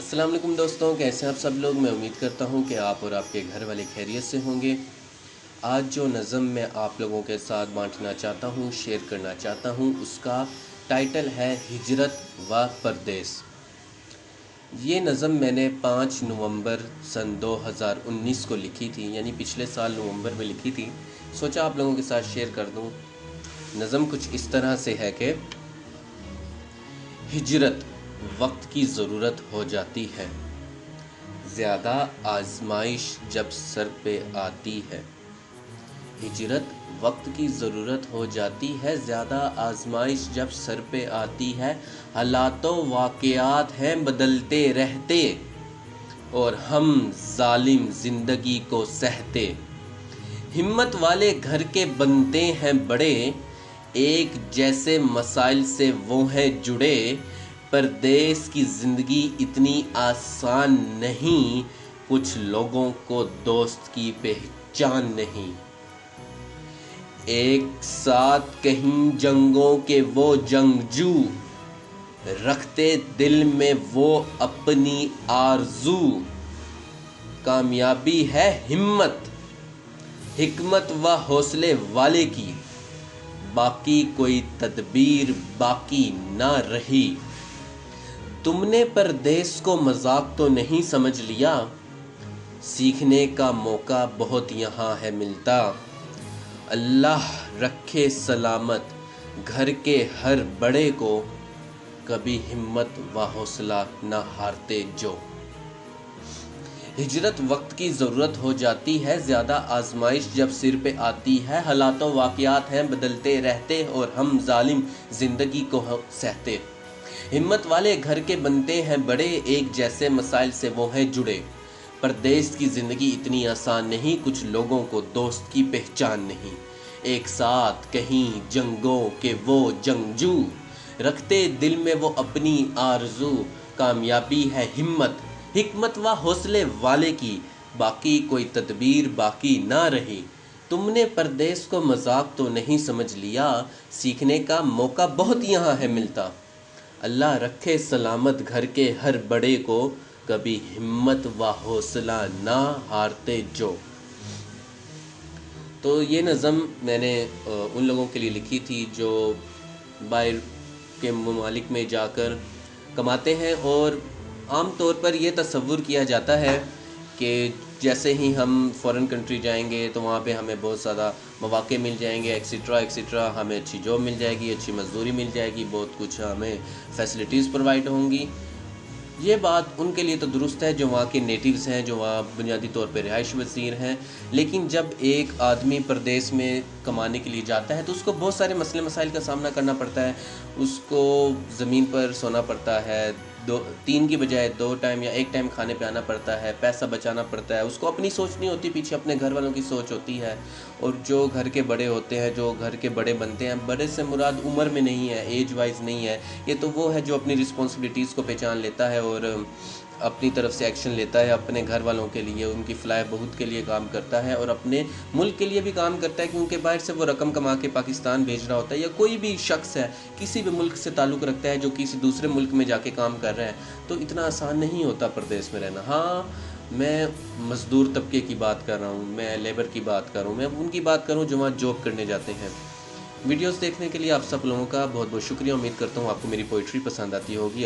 السلام علیکم دوستوں، کیسے ہیں آپ سب لوگ؟ میں امید کرتا ہوں کہ آپ اور آپ کے گھر والے خیریت سے ہوں گے۔ آج جو نظم میں آپ لوگوں کے ساتھ بانٹنا چاہتا ہوں، شیئر کرنا چاہتا ہوں، اس کا ٹائٹل ہے ہجرت و پردیس۔ یہ نظم میں نے 5 نومبر سن 2019 کو لکھی تھی، یعنی پچھلے سال نومبر میں لکھی تھی۔ سوچا آپ لوگوں کے ساتھ شیئر کر دوں۔ نظم کچھ اس طرح سے ہے کہ ہجرت وقت کی ضرورت ہو جاتی ہے، زیادہ آزمائش جب سر پہ آتی ہے۔ ہجرت وقت کی ضرورت ہو جاتی ہے، زیادہ آزمائش جب سر پہ آتی ہے۔ حالات و واقعات ہیں بدلتے رہتے اور ہم ظالم زندگی کو سہتے۔ ہمت والے گھر کے بنتے ہیں بڑے، ایک جیسے مسائل سے وہ ہیں جڑے۔ پردیس کی زندگی اتنی آسان نہیں، کچھ لوگوں کو دوست کی پہچان نہیں۔ ایک ساتھ کہیں جنگوں کے وہ جنگجو، رکھتے دل میں وہ اپنی آرزو۔ کامیابی ہے ہمت، حکمت و حوصلے والے کی، باقی کوئی تدبیر باقی نہ رہی۔ تم نے پردیس کو مذاق تو نہیں سمجھ لیا، سیکھنے کا موقع بہت یہاں ہے ملتا۔ اللہ رکھے سلامت گھر کے ہر بڑے کو، کبھی ہمت و حوصلہ نہ ہارتے جو۔ ہجرت وقت کی ضرورت ہو جاتی ہے، زیادہ آزمائش جب سر پہ آتی ہے۔ حالات و واقعات ہیں بدلتے رہتے اور ہم ظالم زندگی کو سہتے۔ ہمت والے گھر کے بنتے ہیں بڑے، ایک جیسے مسائل سے وہ ہیں جڑے۔ پردیس کی زندگی اتنی آسان نہیں، کچھ لوگوں کو دوست کی پہچان نہیں۔ ایک ساتھ کہیں جنگوں کے وہ جنگجو، رکھتے دل میں وہ اپنی آرزو۔ کامیابی ہے ہمت، حکمت و حوصلے والے کی، باقی کوئی تدبیر باقی نہ رہی۔ تم نے پردیس کو مذاق تو نہیں سمجھ لیا، سیکھنے کا موقع بہت یہاں ہے ملتا۔ اللہ رکھے سلامت گھر کے ہر بڑے کو، کبھی ہمت و حوصلہ نہ ہارتے جو۔ تو یہ نظم میں نے ان لوگوں کے لیے لکھی تھی جو باہر کے ممالک میں جا کر کماتے ہیں، اور عام طور پر یہ تصور کیا جاتا ہے کہ جیسے ہی ہم فورن کنٹری جائیں گے تو وہاں پہ ہمیں بہت زیادہ مواقع مل جائیں گے، ایکسیٹرا ایکسیٹرا، ہمیں اچھی جاب مل جائے گی، اچھی مزدوری مل جائے گی، بہت کچھ ہمیں فیسلٹیز پرووائڈ ہوں گی۔ یہ بات ان کے لیے تو درست ہے جو وہاں کے نیٹیوز ہیں، جو وہاں بنیادی طور پہ رہائش پذیر ہیں، لیکن جب ایک آدمی پردیس میں کمانے کے لیے جاتا ہے تو اس کو بہت سارے مسئلے مسائل کا سامنا کرنا پڑتا ہے۔ اس کو زمین پر سونا پڑتا ہے، 3 کی بجائے 2 ٹائم یا 1 ٹائم کھانے پہ آنا پڑتا ہے، پیسہ بچانا پڑتا ہے۔ اس کو اپنی سوچ نہیں ہوتی، پیچھے اپنے گھر والوں کی سوچ ہوتی ہے۔ اور جو گھر کے بڑے ہوتے ہیں، جو گھر کے بڑے بنتے ہیں، بڑے سے مراد عمر میں نہیں ہے، ایج وائز نہیں ہے، یہ تو وہ ہے جو اپنی رسپانسبلٹیز کو پہچان لیتا ہے اور اپنی طرف سے ایکشن لیتا ہے، اپنے گھر والوں کے لیے، ان کی فلاح بہبود کے لیے کام کرتا ہے، اور اپنے ملک کے لیے بھی کام کرتا ہے، کیونکہ باہر سے وہ رقم کما کے پاکستان بھیج رہا ہوتا ہے، یا کوئی بھی شخص ہے کسی بھی ملک سے تعلق رکھتا ہے جو کسی دوسرے ملک میں جا کے کام کر رہا ہے، تو اتنا آسان نہیں ہوتا پردیس میں رہنا۔ ہاں، میں مزدور طبقے کی بات کر رہا ہوں، میں لیبر کی بات کر رہا ہوں، میں ان کی بات کروں جو وہاں جاب کرنے جاتے ہیں۔ ویڈیوز دیکھنے کے لیے آپ سب لوگوں کا بہت بہت شکریہ۔ امید کرتا ہوں آپ کو میری پوئٹری پسند آتی ہوگی۔